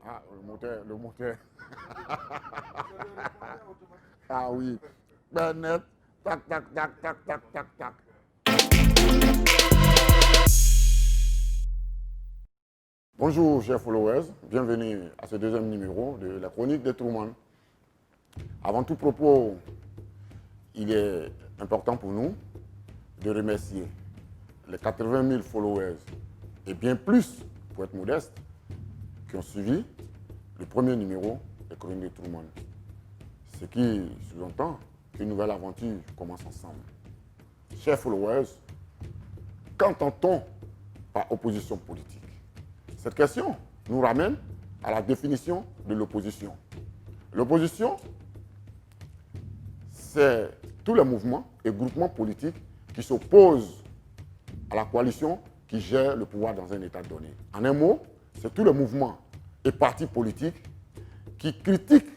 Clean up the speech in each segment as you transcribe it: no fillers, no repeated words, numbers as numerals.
Ah, le moteur. Ah oui. Ben net. Tac, tac, tac, tac, tac, tac, tac. Bonjour, chers followers. Bienvenue à ce deuxième numéro de la chronique de Truman. Avant tout propos, il est important pour nous de remercier les 80 000 followers et bien plus, pour être modeste, qui ont suivi le premier numéro de Chronique de Truman. Ce qui sous-entend qu'une nouvelle aventure commence ensemble. Chers followers, qu'entend-on par opposition politique? Cette question nous ramène à la définition de l'opposition. L'opposition, c'est tous les mouvements et groupements politiques qui s'opposent à la coalition qui gère le pouvoir dans un État donné. En un mot, c'est tous les mouvements et partis politiques qui critiquent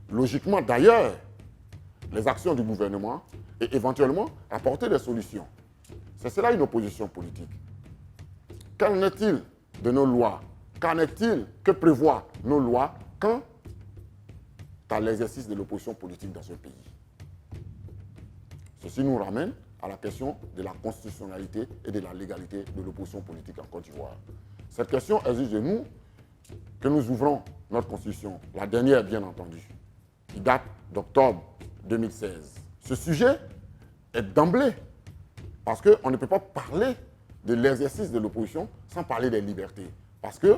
logiquement d'ailleurs les actions du gouvernement et éventuellement apporter des solutions. C'est cela une opposition politique. Qu'en est-il de nos lois? Qu'en est-il? Que prévoient nos lois quant à l'exercice de l'opposition politique dans ce pays? Ceci nous ramène à la question de la constitutionnalité et de la légalité de l'opposition politique en Côte d'Ivoire. Cette question exige de nous que nous ouvrons notre constitution, la dernière bien entendu, qui date d'octobre 2016. Ce sujet est d'emblée, parce qu'on ne peut pas parler de l'exercice de l'opposition sans parler des libertés. Parce que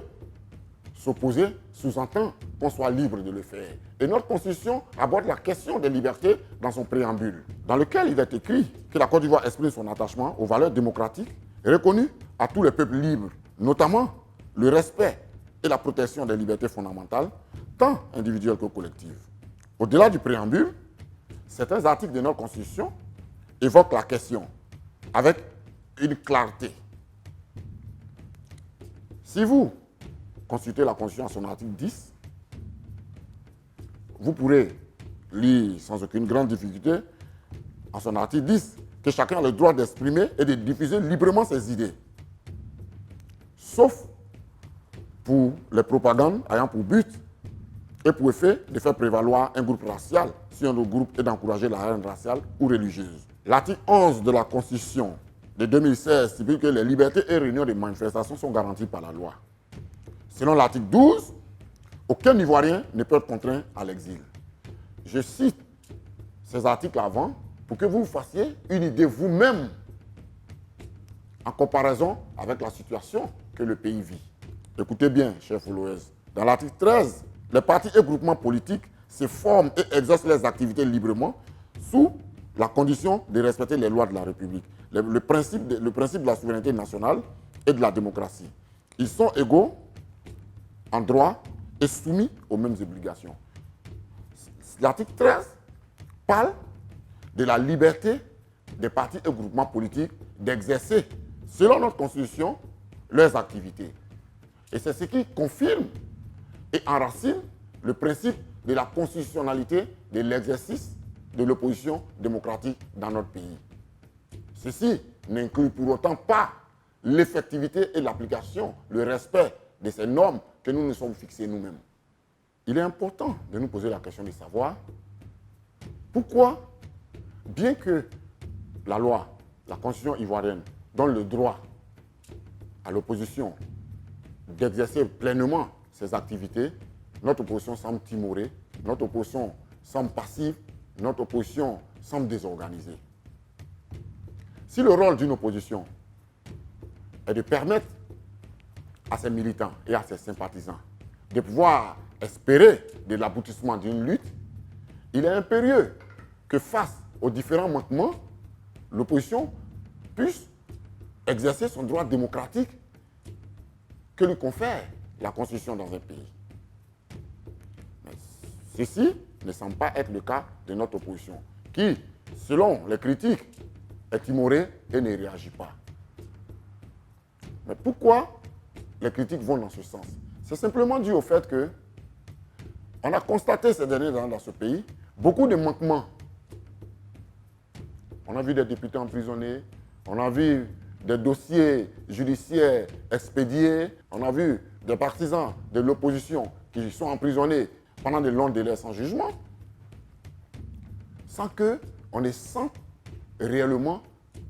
s'opposer sous-entend qu'on soit libre de le faire. Et notre constitution aborde la question des libertés dans son préambule, dans lequel il est écrit que la Côte d'Ivoire exprime son attachement aux valeurs démocratiques reconnues à tous les peuples libres, notamment le respect et la protection des libertés fondamentales, tant individuelles que collectives. Au-delà du préambule, certains articles de notre Constitution évoquent la question avec une clarté. Si vous consultez la Constitution à son article 10, vous pourrez lire sans aucune grande difficulté en son article 10 que chacun a le droit d'exprimer et de diffuser librement ses idées, sauf pour les propagandes ayant pour but et pour effet de faire prévaloir un groupe racial sur un autre groupe et d'encourager la haine raciale ou religieuse. L'article 11 de la Constitution de 2016 stipule que les libertés et réunions de manifestation sont garanties par la loi. Selon l'article 12, aucun Ivoirien ne peut être contraint à l'exil. Je cite ces articles avant pour que vous vous fassiez une idée vous-même en comparaison avec la situation que le pays vit. Écoutez bien, chers followers. Dans l'article 13, les partis et groupements politiques se forment et exercent leurs activités librement sous la condition de respecter les lois de la République, le principe de la souveraineté nationale et de la démocratie. Ils sont égaux en droit et soumis aux mêmes obligations. L'article 13 parle de la liberté des partis et groupements politiques d'exercer, selon notre Constitution, leurs activités. Et c'est ce qui confirme et enracine le principe de la constitutionnalité de l'exercice de l'opposition démocratique dans notre pays. Ceci n'inclut pour autant pas l'effectivité et l'application, le respect de ces normes que nous nous sommes fixées nous-mêmes. Il est important de nous poser la question de savoir pourquoi, bien que la loi, la Constitution ivoirienne, donne le droit à l'opposition d'exercer pleinement ses activités, notre opposition semble timorée, notre opposition semble passive, notre opposition semble désorganisée. Si le rôle d'une opposition est de permettre à ses militants et à ses sympathisants de pouvoir espérer de l'aboutissement d'une lutte, il est impérieux que face aux différents manquements, l'opposition puisse exercer son droit démocratique que lui confère la Constitution dans un pays. Mais ceci ne semble pas être le cas de notre opposition, qui, selon les critiques, est timorée et ne réagit pas. Mais pourquoi les critiques vont dans ce sens? C'est simplement dû au fait que on a constaté ces dernières années dans ce pays beaucoup de manquements. On a vu des députés emprisonnés, on a vu des dossiers judiciaires expédiés, on a vu des partisans de l'opposition qui sont emprisonnés pendant de longs délais sans jugement, sans qu'on ne sente réellement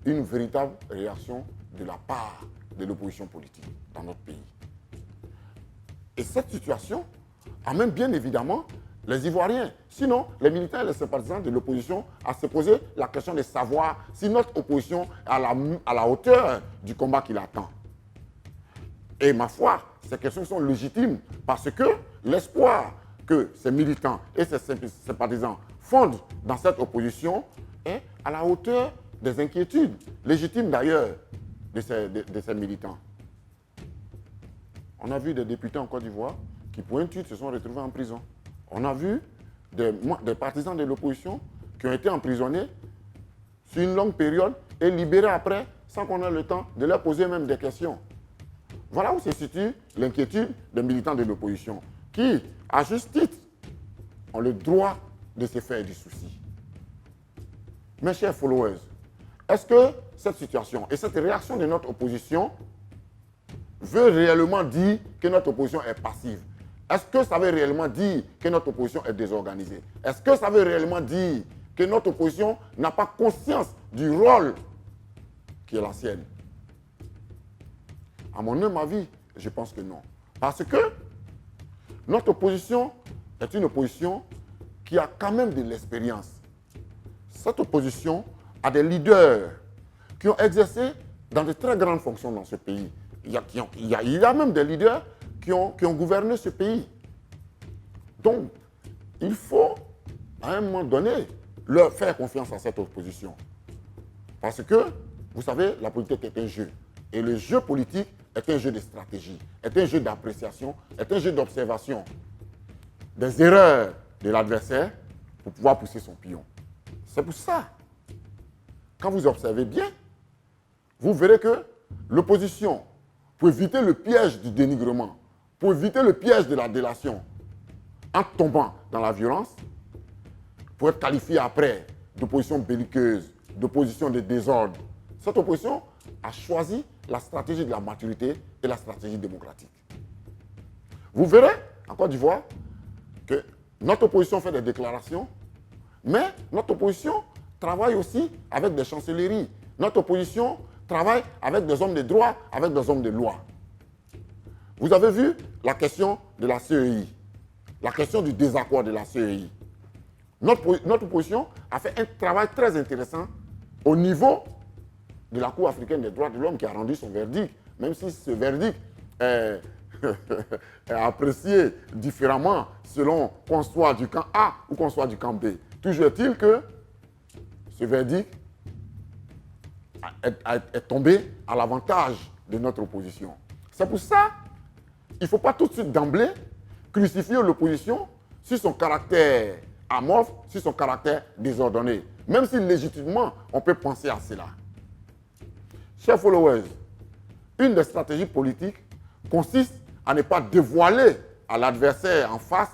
une véritable réaction de la part de l'opposition politique dans notre pays. Et cette situation amène bien évidemment les Ivoiriens, sinon les militants et les sympathisants de l'opposition, à se poser la question de savoir si notre opposition est à la hauteur du combat qui l'attend. Et ma foi, ces questions sont légitimes parce que l'espoir que ces militants et ces sympathisants fondent dans cette opposition est à la hauteur des inquiétudes, légitimes d'ailleurs, de ces militants. On a vu des députés en Côte d'Ivoire qui, pour un tweet, se sont retrouvés en prison. On a vu des partisans de l'opposition qui ont été emprisonnés sur une longue période et libérés après, sans qu'on ait le temps de leur poser même des questions. Voilà où se situe l'inquiétude des militants de l'opposition, qui, à juste titre, ont le droit de se faire du souci. Mes chers followers, est-ce que cette situation et cette réaction de notre opposition veut réellement dire que notre opposition est passive? Est-ce que ça veut réellement dire que notre opposition est désorganisée? Est-ce que ça veut réellement dire que notre opposition n'a pas conscience du rôle qui est la sienne? À mon humble avis, je pense que non. Parce que notre opposition est une opposition qui a quand même de l'expérience. Cette opposition a des leaders qui ont exercé dans de très grandes fonctions dans ce pays. Il y a même des leaders qui ont gouverné ce pays. Donc, il faut, à un moment donné, leur faire confiance à cette opposition. Parce que, vous savez, la politique est un jeu. Et le jeu politique est un jeu de stratégie, est un jeu d'appréciation, est un jeu d'observation des erreurs de l'adversaire pour pouvoir pousser son pion. C'est pour ça, quand vous observez bien, vous verrez que l'opposition, pour éviter le piège du dénigrement, pour éviter le piège de la délation, en tombant dans la violence, pour être qualifiée après d'opposition belliqueuse, d'opposition de désordre, cette opposition a choisi la stratégie de la maturité et la stratégie démocratique. Vous verrez, en Côte d'Ivoire, que notre opposition fait des déclarations, mais notre opposition travaille aussi avec des chancelleries. Notre opposition travaille avec des hommes de droit, avec des hommes de loi. Vous avez vu la question de la CEI, la question du désaccord de la CEI. Notre opposition a fait un travail très intéressant au niveau de la Cour africaine des droits de l'homme qui a rendu son verdict, même si ce verdict est apprécié différemment selon qu'on soit du camp A ou qu'on soit du camp B. Toujours est-il que ce verdict est tombé à l'avantage de notre opposition. C'est pour ça qu'il ne faut pas tout de suite d'emblée crucifier l'opposition sur son caractère amorphe, sur son caractère désordonné. Même si légitimement, on peut penser à cela. Chers followers, une des stratégies politiques consiste à ne pas dévoiler à l'adversaire en face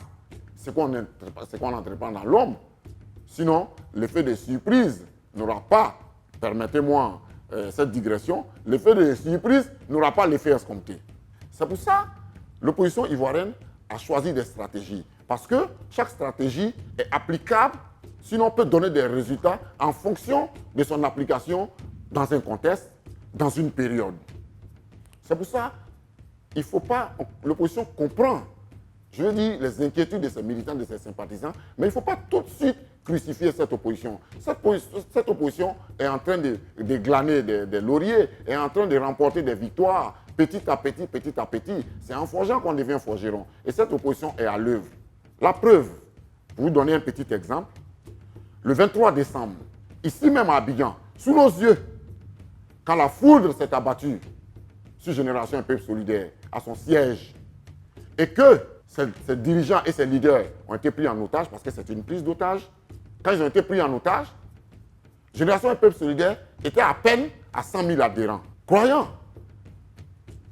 ce qu'on entreprend dans l'ombre. Sinon, l'effet de surprise n'aura pas, permettez-moi cette digression, l'effet de surprise n'aura pas l'effet escompté. C'est pour ça que l'opposition ivoirienne a choisi des stratégies. Parce que chaque stratégie est applicable, sinon peut donner des résultats en fonction de son application dans un contexte, dans une période. C'est pour ça qu'il ne faut pas, l'opposition comprend, je veux dire, les inquiétudes de ses militants, de ses sympathisants, mais il ne faut pas tout de suite crucifier cette opposition. Cette opposition est en train de glaner des lauriers, est en train de remporter des victoires, petit à petit, petit à petit. C'est en forgeant qu'on devient forgeron. Et cette opposition est à l'œuvre. La preuve, pour vous donner un petit exemple, le 23 décembre, ici même à Abidjan, sous nos yeux, quand la foudre s'est abattue sur Génération Un Peuple Solidaire, à son siège, et que ses dirigeants et ses leaders ont été pris en otage, parce que c'est une prise d'otage, quand ils ont été pris en otage, Génération Un Peuple Solidaire était à peine à 100 000 adhérents. Croyant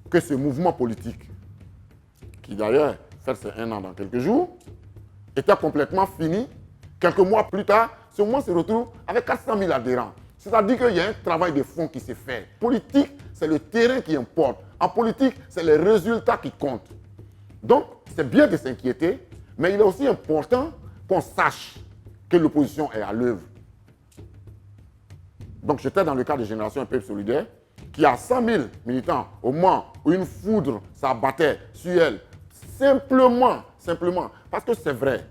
que ce mouvement politique, qui d'ailleurs fait ses 1 an dans quelques jours, était complètement fini, quelques mois plus tard, ce mouvement se retrouve avec 400 000 adhérents. C'est-à-dire qu'il y a un travail de fond qui s'est fait. Politique, c'est le terrain qui importe. En politique, c'est les résultats qui comptent. Donc, c'est bien de s'inquiéter, mais il est aussi important qu'on sache que l'opposition est à l'œuvre. Donc j'étais dans le cas de Génération Un Peuple Solidaire, qui a 100 000 militants au moment où une foudre s'abattait sur elle, simplement, parce que c'est vrai,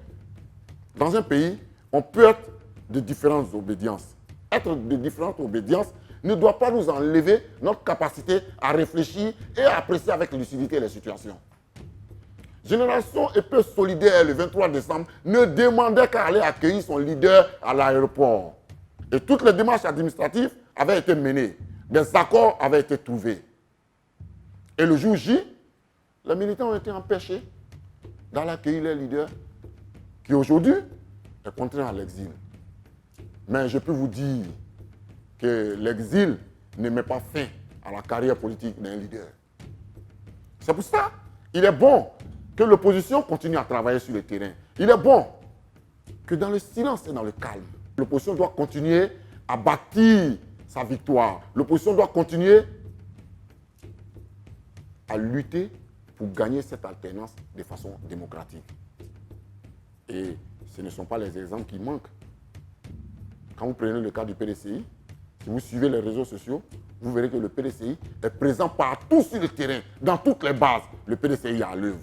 dans un pays, on peut être de différentes obédiences. Être de différentes obédiences ne doit pas nous enlever notre capacité à réfléchir et à apprécier avec lucidité les situations. Génération Un Peuple Solidaire, le 23 décembre, ne demandait qu'à aller accueillir son leader à l'aéroport. Et toutes les démarches administratives avaient été menées. Des accords avaient été trouvés. Et le jour J, les militants ont été empêchés d'aller accueillir les leaders qui aujourd'hui est contraint à l'exil. Mais je peux vous dire que l'exil ne met pas fin à la carrière politique d'un leader. C'est pour ça qu'il est bon que l'opposition continue à travailler sur le terrain. Il est bon que dans le silence et dans le calme, l'opposition doit continuer à bâtir sa victoire. L'opposition doit continuer à lutter pour gagner cette alternance de façon démocratique. Et ce ne sont pas les exemples qui manquent. Quand vous prenez le cas du PDCI, si vous suivez les réseaux sociaux, vous verrez que le PDCI est présent partout sur le terrain, dans toutes les bases. Le PDCI est à l'œuvre.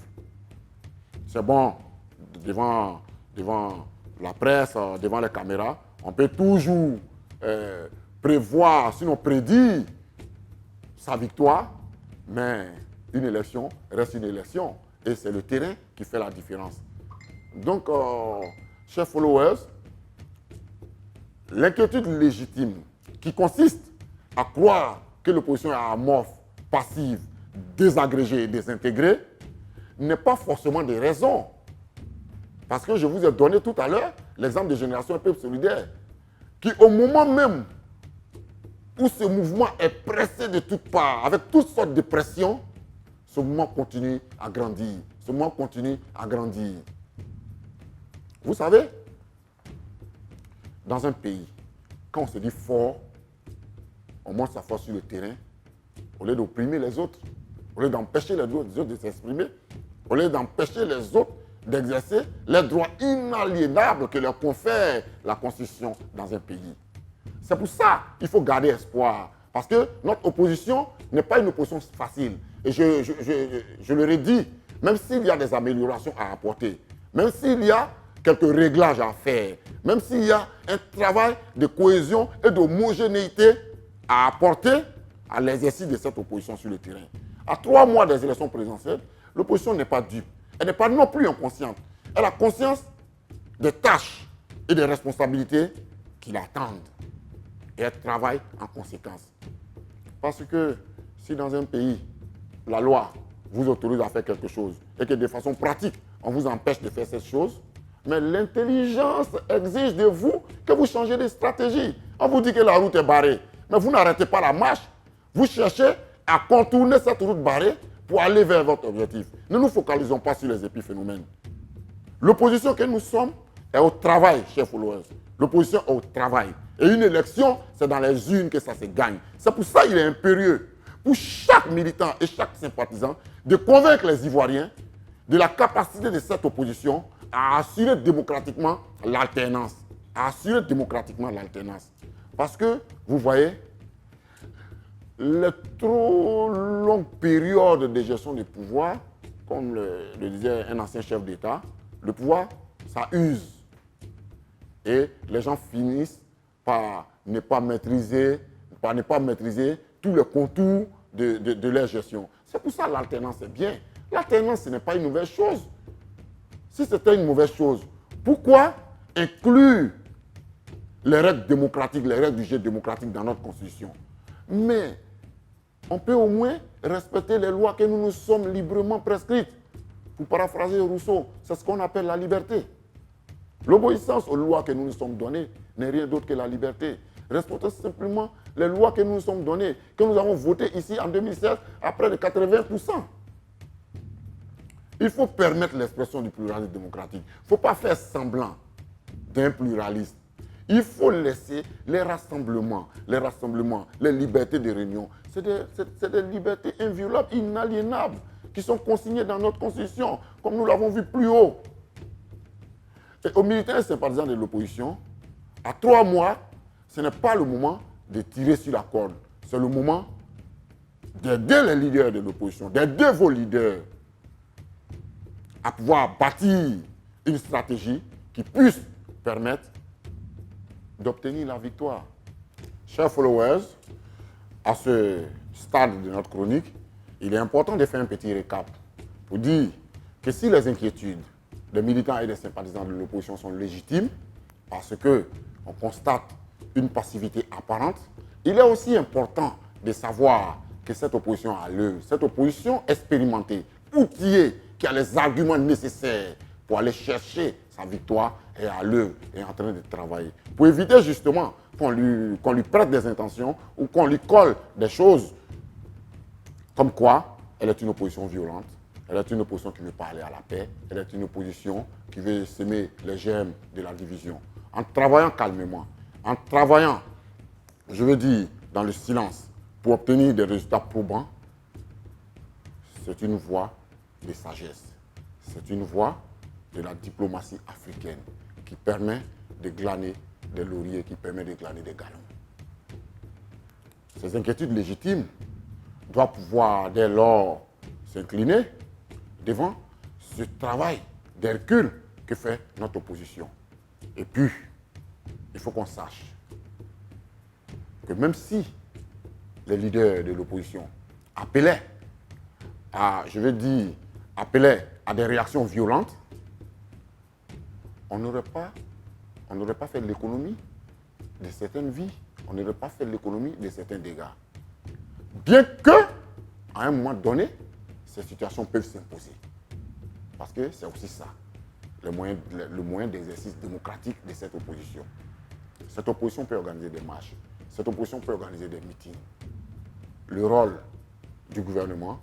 C'est bon, devant la presse, devant les caméras, on peut toujours prévoir, sinon prédire sa victoire, mais une élection reste une élection. Et c'est le terrain qui fait la différence. Donc, chers followers, l'inquiétude légitime qui consiste à croire que l'opposition est amorphe, passive, désagrégée et désintégrée n'est pas forcément des raisons. Parce que je vous ai donné tout à l'heure l'exemple de Génération Un Peuple Solidaire, qui au moment même où ce mouvement est pressé de toutes parts, avec toutes sortes de pressions, ce mouvement continue à grandir. Ce mouvement continue à grandir. Vous savez, dans un pays, quand on se dit fort, on montre sa force sur le terrain, au lieu d'opprimer les autres, au lieu d'empêcher les autres de s'exprimer, au lieu d'empêcher les autres d'exercer les droits inaliénables que leur confère la Constitution dans un pays. C'est pour ça qu'il faut garder espoir, parce que notre opposition n'est pas une opposition facile. Et je leur ai dit, même s'il y a des améliorations à apporter, même s'il y a quelques réglages à faire, même s'il y a un travail de cohésion et d'homogénéité à apporter à l'exercice de cette opposition sur le terrain. À 3 mois des élections présidentielles, l'opposition n'est pas dupe. Elle n'est pas non plus inconsciente. Elle a conscience des tâches et des responsabilités qui l'attendent. Et elle travaille en conséquence. Parce que si dans un pays, la loi vous autorise à faire quelque chose et que de façon pratique, on vous empêche de faire cette chose, mais l'intelligence exige de vous que vous changez de stratégie. On vous dit que la route est barrée, mais vous n'arrêtez pas la marche. Vous cherchez à contourner cette route barrée pour aller vers votre objectif. Ne nous focalisons pas sur les épiphénomènes. L'opposition que nous sommes est au travail, chers followers. L'opposition est au travail. Et une élection, c'est dans les urnes que ça se gagne. C'est pour ça qu'il est impérieux pour chaque militant et chaque sympathisant de convaincre les Ivoiriens de la capacité de cette opposition à assurer démocratiquement l'alternance. À assurer démocratiquement l'alternance. Parce que, vous voyez, les trop longues périodes de gestion du pouvoir, comme le disait un ancien chef d'État, le pouvoir, ça use. Et les gens finissent par ne pas maîtriser tous les contours de leur gestion. C'est pour ça que l'alternance est bien. L'alternance, ce n'est pas une mauvaise chose. Si c'était une mauvaise chose, pourquoi inclure les règles démocratiques, les règles du jeu démocratique dans notre Constitution? Mais on peut au moins respecter les lois que nous nous sommes librement prescrites. Pour paraphraser Rousseau, c'est ce qu'on appelle la liberté. L'obéissance aux lois que nous nous sommes données n'est rien d'autre que la liberté. Respectons simplement les lois que nous nous sommes données, que nous avons votées ici en 2016 à près de 80%. Il faut permettre l'expression du pluralisme démocratique. Il ne faut pas faire semblant d'un pluralisme. Il faut laisser les rassemblements, les libertés de réunion. C'est des libertés inviolables, inaliénables, qui sont consignés dans notre constitution, comme nous l'avons vu plus haut. Et aux militants et sympathisants de l'opposition, à 3 mois, ce n'est pas le moment de tirer sur la corde. C'est le moment d'aider les leaders de l'opposition, d'aider vos leaders à pouvoir bâtir une stratégie qui puisse permettre d'obtenir la victoire. Chers followers, à ce stade de notre chronique, il est important de faire un petit récap pour dire que si les inquiétudes des militants et des sympathisants de l'opposition sont légitimes, parce qu'on constate une passivité apparente, il est aussi important de savoir que cette opposition à l'œuvre, cette opposition expérimentée, outillée, qui a les arguments nécessaires pour aller chercher sa victoire, est à l'œuvre, est en train de travailler. Pour éviter justement qu'on lui prête des intentions ou qu'on lui colle des choses comme quoi elle est une opposition violente, elle est une opposition qui veut pas aller à la paix, elle est une opposition qui veut semer les germes de la division. En travaillant calmement, en travaillant, je veux dire, dans le silence, pour obtenir des résultats probants, c'est une voie de sagesse. C'est une voie de la diplomatie africaine qui permet de glaner des lauriers, qui permet de glaner des galons. Ces inquiétudes légitimes doivent pouvoir dès lors s'incliner devant ce travail d'Hercule que fait notre opposition. Et puis, il faut qu'on sache que même si les leaders de l'opposition appelaient à, appelaient à des réactions violentes, on n'aurait pas fait l'économie de certaines vies, on n'aurait pas fait l'économie de certains dégâts. Bien que, à un moment donné, ces situations peuvent s'imposer. Parce que c'est aussi ça, le moyen d'exercice démocratique de cette opposition. Cette opposition peut organiser des marches, cette opposition peut organiser des meetings. Le rôle du gouvernement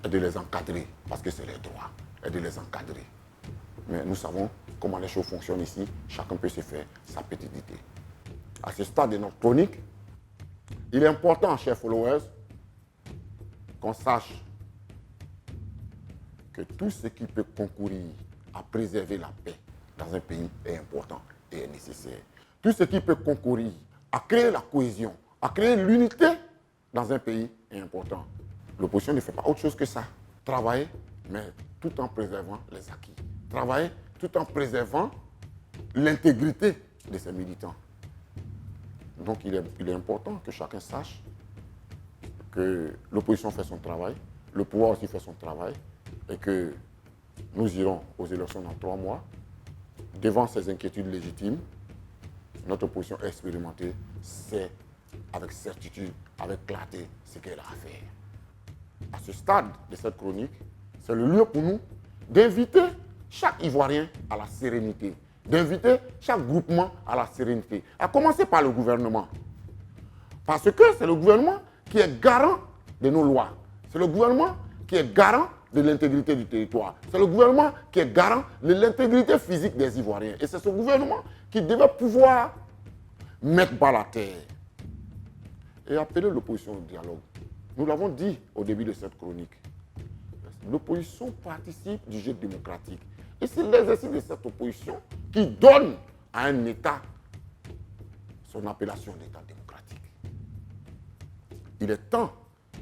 est de les encadrer, parce que c'est leur droit, est de les encadrer. Mais nous savons comment les choses fonctionnent ici, chacun peut se faire sa petite idée. À ce stade de notre chronique, il est important, chers followers, qu'on sache que tout ce qui peut concourir à préserver la paix dans un pays est important et est nécessaire. Tout ce qui peut concourir à créer la cohésion, à créer l'unité dans un pays est important. L'opposition ne fait pas autre chose que ça. Travailler, mais tout en préservant les acquis. Travailler tout en préservant l'intégrité de ses militants. Donc il est important que chacun sache que l'opposition fait son travail, le pouvoir aussi fait son travail, et que nous irons aux élections dans 3 mois. Devant ces inquiétudes légitimes, notre opposition expérimentée sait avec certitude, avec clarté, ce qu'elle a à faire. À ce stade de cette chronique, c'est le lieu pour nous d'inviter chaque Ivoirien à la sérénité, d'inviter chaque groupement à la sérénité, à commencer par le gouvernement. Parce que c'est le gouvernement qui est garant de nos lois. C'est le gouvernement qui est garant de l'intégrité du territoire. C'est le gouvernement qui est garant de l'intégrité physique des Ivoiriens. Et c'est ce gouvernement qui devait pouvoir mettre bas la terre et appeler l'opposition au dialogue. Nous l'avons dit au début de cette chronique. L'opposition participe du jeu démocratique. Et c'est l'exercice de cette opposition qui donne à un État son appellation d'État démocratique. Il est temps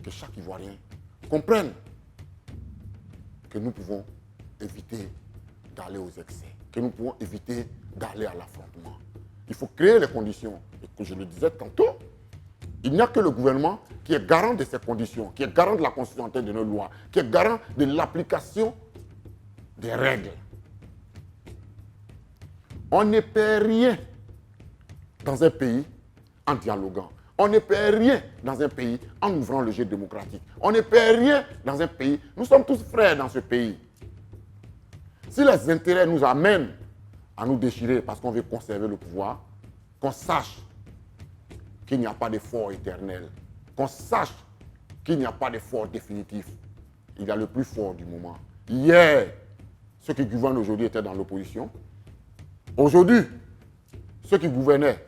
que chaque Ivoirien comprenne que nous pouvons éviter d'aller aux excès, que nous pouvons éviter d'aller à l'affrontement. Il faut créer les conditions. Et que je le disais tantôt, il n'y a que le gouvernement qui est garant de ces conditions, qui est garant de la constitutionnalité de nos lois, qui est garant de l'application des règles. On ne perd rien dans un pays en dialoguant. On ne perd rien dans un pays en ouvrant le jeu démocratique. On ne perd rien dans un pays. Nous sommes tous frères dans ce pays. Si les intérêts nous amènent à nous déchirer parce qu'on veut conserver le pouvoir, qu'on sache qu'il n'y a pas d'effort éternel, qu'on sache qu'il n'y a pas d'effort définitif. Il y a le plus fort du moment. Hier, ceux qui gouvernent aujourd'hui étaient dans l'opposition. Aujourd'hui, ceux qui gouvernaient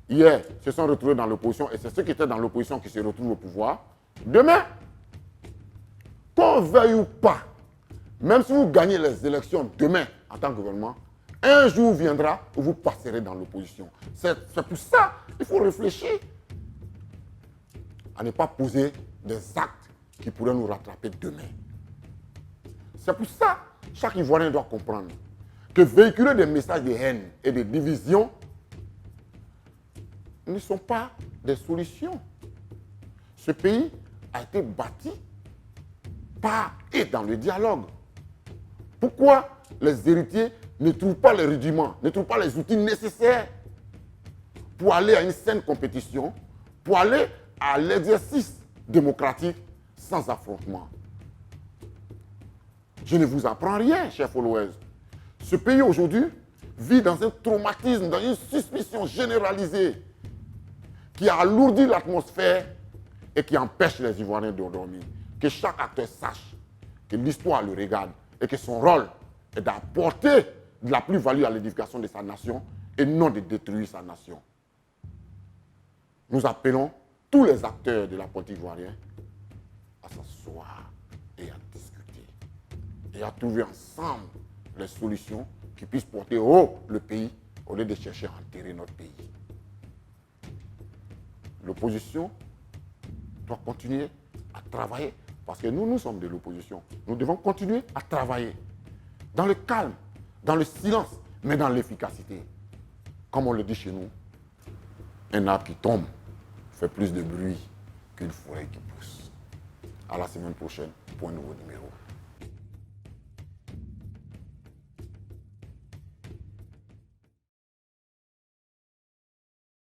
hier se sont retrouvés dans l'opposition et c'est ceux qui étaient dans l'opposition qui se retrouvent au pouvoir. Demain, qu'on veuille ou pas, même si vous gagnez les élections demain en tant que gouvernement, un jour viendra où vous passerez dans l'opposition. C'est pour ça qu'il faut réfléchir à ne pas poser des actes qui pourraient nous rattraper demain. C'est pour ça que chaque Ivoirien doit comprendre que véhiculer des messages de haine et de division ne sont pas des solutions. Ce pays a été bâti par et dans le dialogue. Pourquoi les héritiers ne trouvent pas les rudiments, ne trouvent pas les outils nécessaires pour aller à une saine compétition, pour aller à l'exercice démocratique sans affrontement? Je ne vous apprends rien, chers followers. Ce pays aujourd'hui vit dans un traumatisme, dans une suspicion généralisée qui alourdit l'atmosphère et qui empêche les Ivoiriens de dormir. Que chaque acteur sache que l'histoire le regarde et que son rôle est d'apporter de la plus-value à l'édification de sa nation et non de détruire sa nation. Nous appelons tous les acteurs de la politique ivoirienne à s'asseoir et à discuter et à trouver ensemble les solutions qui puissent porter haut le pays au lieu de chercher à enterrer notre pays. L'opposition doit continuer à travailler parce que nous sommes de l'opposition. Nous devons continuer à travailler dans le calme, dans le silence, mais dans l'efficacité. Comme on le dit chez nous, un arbre qui tombe fait plus de bruit qu'une forêt qui pousse. À la semaine prochaine pour un nouveau numéro.